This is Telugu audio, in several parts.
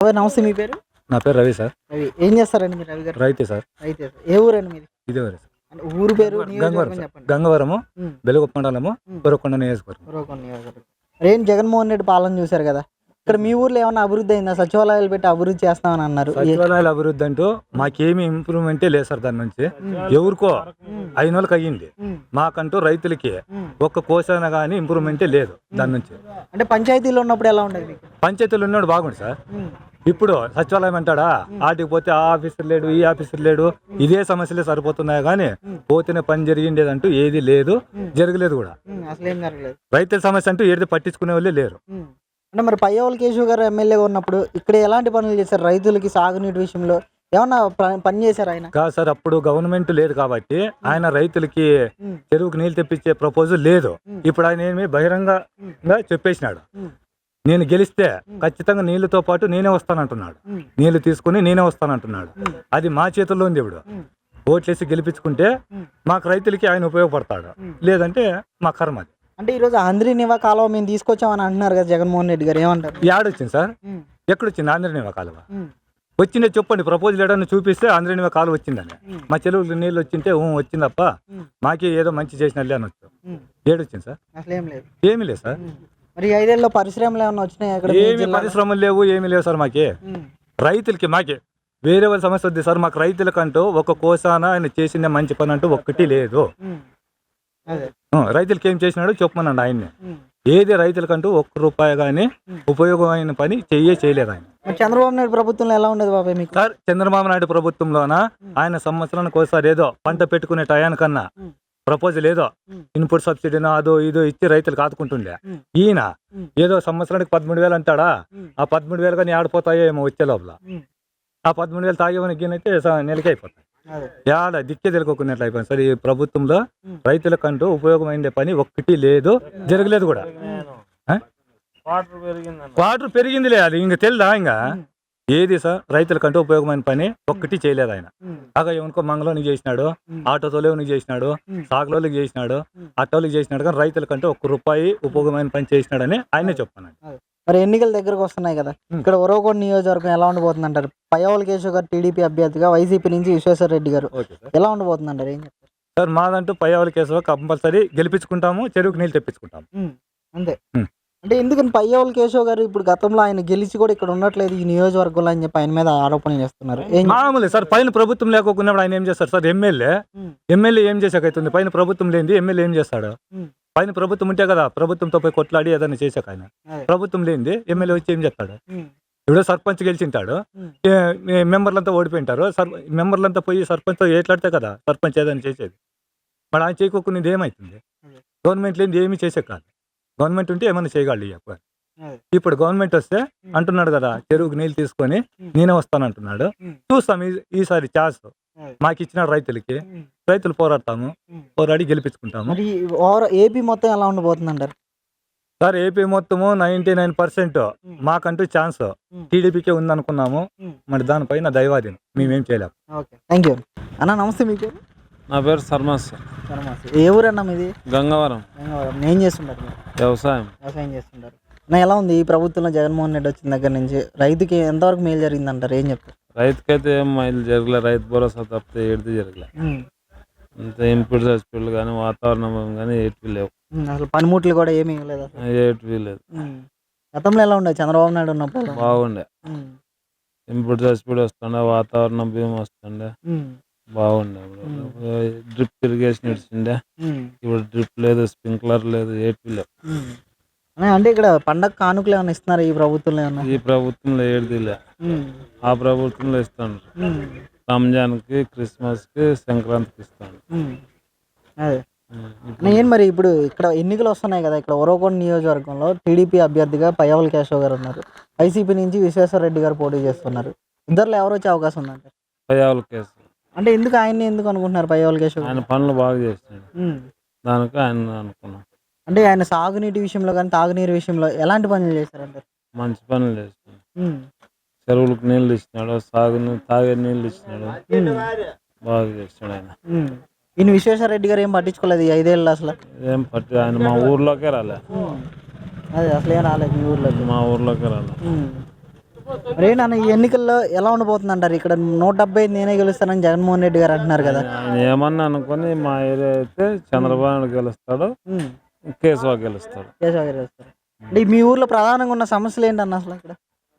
నమస్తే మీ పేరు? నా పేరు రవి సార్. రవి. ఏం చేస్తారండి మీరు రవి గారు? రైతే సార్. రైతే. ఏ ఊరండి మీది? ఇదే ఊరే సార్. అంటే ఊరు పేరు, గంగవరం నియోజకవర్గం సార్. చెప్పండి. గంగవరము, హ్మ్. బెలుగుప్ప మండలము, హ్మ్. ఉరవకొండ నియోజకవర్గం. ఉరవకొండ నియోజకవర్గం. మరేం జగన్మోహన్ రెడ్డి పాలన చూశారు కదా! ఇక్కడ మీ ఊర్లో ఏమన్నా అభివృద్ధి అయిందా? సచివాలయాలు పెట్టి అభివృద్ధి చేస్తామని అన్నారు. సచివాలయాల అభివృద్ధి అంటూ మాకేమీ ఇంప్రూవ్మెంటే లేదు సార్. దాని నుంచి ఎవరికో అయినోళ్ళకి అయ్యింది. మాకంటూ రైతులకి ఒక్క కోసైనా కానీ ఇంప్రూవ్మెంటే లేదు దాని నుంచి. అంటే పంచాయతీలో ఉన్నప్పుడు ఎలా ఉండేది మీకు? పంచాయతీలు ఉన్నాడు బాగుంది సార్. ఇప్పుడు సచివాలయం అంటాడా, ఆటికి పోతే ఆ ఆఫీసర్ లేడు, ఈ ఆఫీసర్ లేడు, ఇదే సమస్యలే సరిపోతున్నాయి కానీ పోతేనే పని జరిగిండేదంటూ ఏది లేదు, జరగలేదు కూడా. అసలు ఏం జరగలేదు. రైతుల సమస్య అంటూ ఏది పట్టించుకునే వాళ్ళే లేరు. అంటే మరి పయ్యవోలు కేశవ్ గారు ఎమ్మెల్యేగా ఉన్నప్పుడు ఇక్కడ ఎలాంటి పనులు చేశారు? రైతులకి సాగునీటి విషయంలో ఏమన్నా పని చేశారు ఆయన? కాదు సార్, అప్పుడు గవర్నమెంట్ లేదు కాబట్టి ఆయన రైతులకి చెరువుకు నీళ్ళు తెప్పించే ప్రపోజల్ లేదు. ఇప్పుడు ఆయన ఏమి బహిరంగంగా చెప్పేసినాడు, నేను గెలిస్తే ఖచ్చితంగా నీళ్లతో పాటు నేనే వస్తానంటున్నాడు. నీళ్లు తీసుకుని నేనే వస్తానంటున్నాడు. అది మా చేతుల్లో ఉంది. ఇప్పుడు ఓట్లేసి గెలిపించుకుంటే మాకు రైతులకి ఆయన ఉపయోగపడతాడు, లేదంటే మా కర్మ అది. అంటే ఈరోజు ఆంధ్రీ నివా కాలువ మేము తీసుకొచ్చామని అంటున్నారు కదా జగన్మోహన్ రెడ్డి గారు, ఏమంటారు? యాడొచ్చింది సార్? ఎక్కడొచ్చింది ఆంధ్రనివా కాలువ? వచ్చిందే చెప్పండి, ప్రపోజల్ ఏడన్నా చూపిస్తే ఆంధ్రనివా కాలువ వచ్చిందని. మా చెరువులు నీళ్ళు వచ్చింటే వచ్చిందప్ప, మాకే ఏదో మంచి చేసినట్లే అని వచ్చాం. ఏడొచ్చింది సార్? అసలు ఏమీ లేదు సార్. మరి 5 ఏళ్ళలో పరిశ్రమలు ఏమన్నా వచ్చినాయి? ఏమి పరిశ్రమలు లేవు, ఏమీ లేవు సార్. మాకే వేరే వాళ్ళ సమస్య వద్దు సార్. మాకు రైతులకంటూ ఒక కోసాన ఆయన చేసిన మంచి పని అంటూ ఒక్కటి లేదు. రైతులకి ఏం చేసినాడో చెప్పమనండి ఆయన్ని. ఏది రైతులకంటూ ₹1 కానీ ఉపయోగమైన పని చేయలేదు ఆయన. చంద్రబాబు నాయుడు ప్రభుత్వంలో ఎలా ఉండేది బాబాయ్ మీకు? సార్, చంద్రబాబు నాయుడు ప్రభుత్వంలోన ఆయన సంవత్సరానికి ఒకసారి ఏదో పంట పెట్టుకునే టయానికన్నా ప్రపోజల్ ఏదో ఇన్పుట్ సబ్సిడీనో అదో ఇదో ఇచ్చి రైతులకు ఆదుకుంటుండే. ఈయన ఏదో సంవత్సరానికి 13,000 అంటాడా, ఆ 13,000 కానీ ఆడిపోతాయో ఏమో వచ్చే లోపల. ఆ 13,000 తాగేవని గిన్నైతే నెలకి అయిపోతాయి. యాడ దిక్కే తెలుకోకున్నట్లు అయిపోయింది సార్. ఈ ప్రభుత్వంలో రైతులకంటూ ఉపయోగమైన పని ఒక్కటి లేదు, జరగలేదు కూడా. వాటర్ పెరిగిందిలే, అది ఇంక తెలుదా? ఇంకా ఏది సార్ రైతులకంటూ ఉపయోగమైన పని ఒక్కటి చేయలేదు ఆయన. అగా ఎవరికో మంగళోనికి చేసినాడు, ఆటో తోలేనికి చేసినాడు, సాగులోకి చేసినాడు, అట్టోలకి చేసినాడు, కానీ రైతులకంటూ ₹1 ఉపయోగమైన పని చేసినాడని ఆయనే చెప్పాను. మరి ఎన్నికల దగ్గరకు వస్తున్నాయి కదా, ఇక్కడ ఉరవకొండ నియోజకవర్గం ఎలా ఉండబోతుంది అంటారు? పయ్యవోలు కేశవ్ గారు టీడీపీ అభ్యర్థిగా, వైసీపీ నుంచి విశ్వేశ్వర రెడ్డి గారు ఎలా ఉండబోతుంది అంటారు? ఏం చెప్తారు సార్? మాదంటూ పయ్యవోలు కేశవ్ కంపల్సరీ గెలిపించుకుంటాము, చెరువుకు నీళ్ళు తెప్పించుకుంటాము అంతే. అంటే ఎందుకని పయ్యవోలు కేశవ్ గారు ఇప్పుడు గతంలో ఆయన గెలిచి కూడా ఇక్కడ ఉండట్లేదు ఈ నియోజకవర్గంలో అని చెప్పి ఆయన మీద ఆరోపణలు చేస్తున్నారు? మామూలు సార్, పైన ప్రభుత్వం లేకపోకున్నప్పుడు ఆయన ఏం చేస్తారు సార్? ఎమ్మెల్యే ఏం చేసాకైతుంది? పైన ప్రభుత్వం లేనిది ఎమ్మెల్యే ఏం చేస్తాడు? పైన ప్రభుత్వం ఉంటే కదా ప్రభుత్వంతో పోయి కొట్లాడి ఏదైనా చేసాక ఆయన. ప్రభుత్వం లేనిది ఎమ్మెల్యే వచ్చి ఏం చేస్తాడు? ఇప్పుడు సర్పంచ్ గెలిచింటాడు, మెంబర్లంతా ఓడిపోయింటారు, మెంబర్లంతా పోయి సర్పంచ్తో ఏట్లాడితే కదా సర్పంచ్ ఏదైనా చేసేది. మరి ఆయన చేయకోకుండా ఏమవుతుంది? గవర్నమెంట్ లేనిది ఏమీ చేసే కాదు. గవర్నమెంట్ ఉంటే ఏమైనా చేయగలడు. ఇప్పుడు గవర్నమెంట్ వస్తే అంటున్నాడు కదా, చెరువుకు నీళ్ళు తీసుకొని నేనే వస్తానంటున్నాడు. చూస్తాం ఈసారి ఛాన్స్ మాకు ఇచ్చిన రైతులు పోరాడి గెలిపించుకుంటాము. ఏపీ మొత్తం ఎలా ఉండబోతుంది అంటారు సార్? ఏపీ మొత్తము 99% మాకంటూ ఛాన్స్ టీడీపీకే ఉందనుకున్నాము. మరి దానిపైన దైవాధీనం, మేమేం చేయలేము. థ్యాంక్ యూ అన్న. నమస్తే, మీ పేరు? నా పేరు సర్మాస్. ఏ ఊరన్నా మీది? గంగవరం. ఏం చేస్తుంటారు? వ్యవసాయం చేస్తుంటారు. ఎలా ఉంది ఈ ప్రభుత్వంలో జగన్మోహన్ రెడ్డి వచ్చిన దగ్గర నుంచి రైతుకి ఎంతవరకు మేలు జరిగింది అంటారు? ఏం చెప్తారు? రైతుకైతే ఏం మేలు జరగలే, రైతు భరోసా తప్పితే ఏది జరగలే. అంత ఇన్పుట్ సబ్సిడీలు కానీ వాతావరణం కానీ ఏటివి లేవు. అసలు పనిముట్లు కూడా ఏమీ లేదు, ఏటివి లేదు. గతంలో ఎలా ఉండే చంద్రబాబు నాయుడు ఉన్నప్పుడు? బాగుండే. ఇన్పుట్ సబ్సిడీ వస్తుండే, వాతావరణం బీమా వస్తుండే, బాగుండే. డ్రిప్ ఇరిగేషన్ ఇచ్చిండే, ఇప్పుడు డ్రిప్ లేదు, స్ప్రింక్లర్ లేదు, ఏటివి లేవు. అంటే ఇక్కడ పండగ కానుకలు ఏమైనా ఇస్తున్నారు ఈ ప్రభుత్వంలో? ఈ ప్రభుత్వంలో ఏడిదిలే, ఆ ప్రభుత్వంలో ఇస్తాను. రంజాన్కి, క్రిస్మస్కి, సంక్రాంతికి ఇస్తాను. నేను మరి ఇప్పుడు ఇక్కడ ఎన్నికలు వస్తున్నాయి కదా, ఇక్కడ ఉరవకొండ నియోజకవర్గంలో టీడీపీ అభ్యర్థిగా పయ్యవోలు కేశవ్ గారు ఉన్నారు, వైసీపీ నుంచి విశ్వేశ్వర రెడ్డి గారు పోటీ చేస్తున్నారు. ఇద్దరులో ఎవరు వచ్చే అవకాశం ఉందంటే? పయ్యవోలు కేశవ్. అంటే ఎందుకు ఆయన్ని ఎందుకు అనుకుంటున్నారు? పయ్యవోలు కేశవ్ ఆయన పనులు బాగా చేస్తాడు, దానికి ఆయన అనుకున్నాం. అంటే ఆయన సాగునీటి విషయంలో కానీ తాగునీరు విషయంలో ఎలాంటి పనులు చేశారంటారు? మంచి పనులు చేస్తాడు. చెరువులకు నీళ్ళు ఇచ్చినాడు, తాగే నీళ్ళు ఇచ్చినాడు, బాగా చేస్తాడు ఆయన. ఈయన విశ్వేశ్వర రెడ్డి గారు ఏం పట్టించుకోలేదు ఈ 5 ఏళ్ళు అసలు? ఆయన మా ఊర్లోకే రాలే. అదే అసలు ఏం రాలేదు మీ ఊర్లోకి? మా ఊర్లోకే రాలే. మరి నాన్న ఈ ఎన్నికల్లో ఎలా ఉండబోతుంది అంటారు? ఇక్కడ 175 నేనే గెలుస్తానని జగన్మోహన్ రెడ్డి గారు అంటున్నారు కదా. ఆయన ఏమన్నా అనుకుని మా ఏరియా అయితే చంద్రబాబు నాయుడు గెలుస్తాడు, కేశవ గెలుస్తాడు. కేశవ గారు గెలుస్తారు. అంటే మీ ఊర్లో ప్రధానంగా ఉన్న సమస్యలు ఏంటన్న అసలు ఇక్కడ?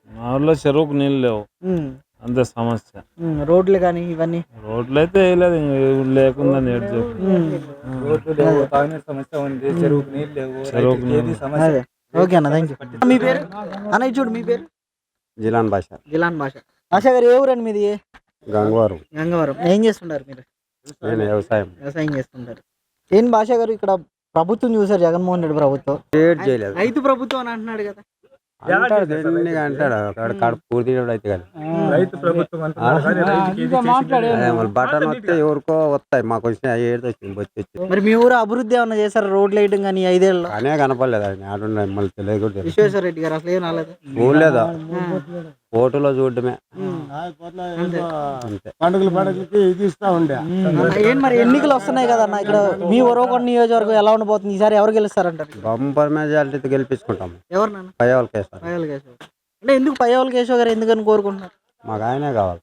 మా ఊర్లో చెరువుకు నీళ్ళు లేవు, అంతే సమస్య. రోడ్లు కానీ ఇవన్నీ రోడ్లు అయితే వేయలేదు, ఇంక లేకుందని ఏడు చెప్పు. చెరువుకు నీళ్ళు అదే. ఓకే అన్న, థ్యాంక్ యూ. మీ పేరు అన్న? ఇది చూడు, మీ పేరు? జిలాన్ భాష. జిలాన్ భాష. భాష గారు ఏ ఊరండి మీది? గంగవరం. గంగవరం. ఏం చేస్తుంటారు మీరు? నేను వ్యవసాయం చేస్తుంటారు. ఏం భాష గారు ఇక్కడ ప్రభుత్వం చూసారు జగన్మోహన్ రెడ్డి ప్రభుత్వం, ఏడ్ చేయలేదు. రైతు ప్రభుత్వం అని అంటున్నాడు కదా. అంటాడు దండిగా అంటాడు, కడుపు పూర్తి అయితే కానీ రైతు ప్రభుత్వం అంటున్నారు కానీ రైతుకి ఏది చేసింది లేదు. మళ్ళీ బటన్ వస్తే ఎవరికో వస్తాయి, మాకు వచ్చిన ఏడు వచ్చింది వచ్చి మరి మీ ఊరు అభివృద్ధి ఏమన్నా చేశారు? రోడ్లు వేయడం కానీ 5 ఏళ్ళలో? అనే కనపడలేదు. ఆయన ఆడున్న మళ్ళీ తెలియదు కూడా తెలియదు. విశ్వేశ్వర రెడ్డి గారు అసలు ఏం రాలేదు. చూడలేదు, ఫోటోలో చూడటమే అంతే. అంతే. పండుగలకి ఇది ఇస్తా ఉండే. ఏం మరి ఎన్నికలు వస్తున్నాయి కదా అన్న, ఇక్కడ మీ ఒరవకొండ నియోజకవర్గం ఎలా ఉండబోతుంది? ఈసారి ఎవరు గెలుస్తారంటారు? Bumper majority గెలిపించుకుంటాము. ఎవరు నాన్న? పయ్యవాళ్ళ కేసు. పయ్యావుల కేశవ్. అంటే ఎందుకు పయ్యావుల కేశవ్ గారు ఎందుకని కోరుకుంటున్నారు? మాకు ఆయనే కావాలి.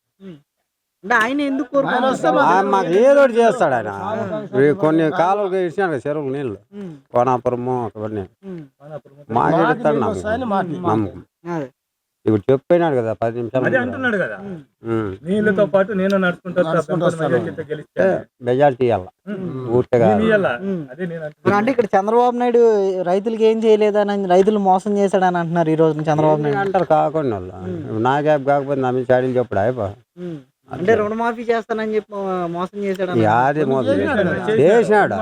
అంటే ఆయన ఎందుకు కోరుకుంటున్నారు? మాకు ఏదో ఒకటి చేస్తాడు ఆయన. కొన్ని కాలువలు ఇచ్చినాడు కదా చెరువులు నీళ్ళు, కోనాపురము అవన్నీ మాకు ఇస్తాడు నమ్మకం. అదే. ఇప్పుడు చెప్పినాడు కదా 10 నిమిషాలు అదే అంటున్నాడు కదా, నీళ్ళతో పాటు నేను నడుచుకుంటా మెజారిటీ ఇవ్వాలి ఊరికే కాదు. అదే నేను మరి అంటే ఇక్కడ చంద్రబాబు నాయుడు రైతులకి ఏం చేయలేదని, రైతులు మోసం చేశాడని అంటున్నారు ఈ రోజు చంద్రబాబు నాయుడు. అంటారు కాకుండా వాళ్ళు. నా గ్యాప్ కాకపోతే నా మీద చాడీలు చెప్పుడు అయిపో. అంటే రుణమాఫీ చేస్తానని చెప్పి మోసం చేశాడు. యాది మోసం చేసినాడు.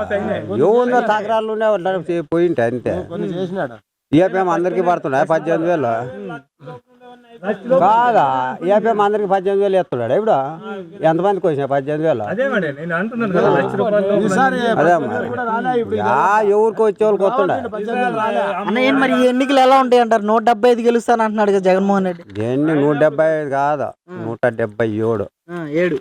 ఎవరిలో తగరాలు ఉండే పోయింటే అంతే. ఈఎఫ్ఎం అందరికి పడుతుండే 18,000 కాదా? ఈఎఫ్ఎం అందరికి 18,000 ఎత్తున్నాడు. ఇప్పుడు ఎంతమందికి వచ్చినాయి 18,000? అదే మరి నేను అంటున్నాను కదా, ₹1,00,000 అదే మరి ఎవరికి వచ్చే వాళ్ళకి వస్తుండే. అన్న ఏం మరి ఈ ఎన్నికలు ఎలా ఉంటాయి అంటారు? 175 గెలుస్తాను అంటున్నాడు కదా జగన్మోహన్ రెడ్డి. ఎన్ని 175 కాదు, 177. 7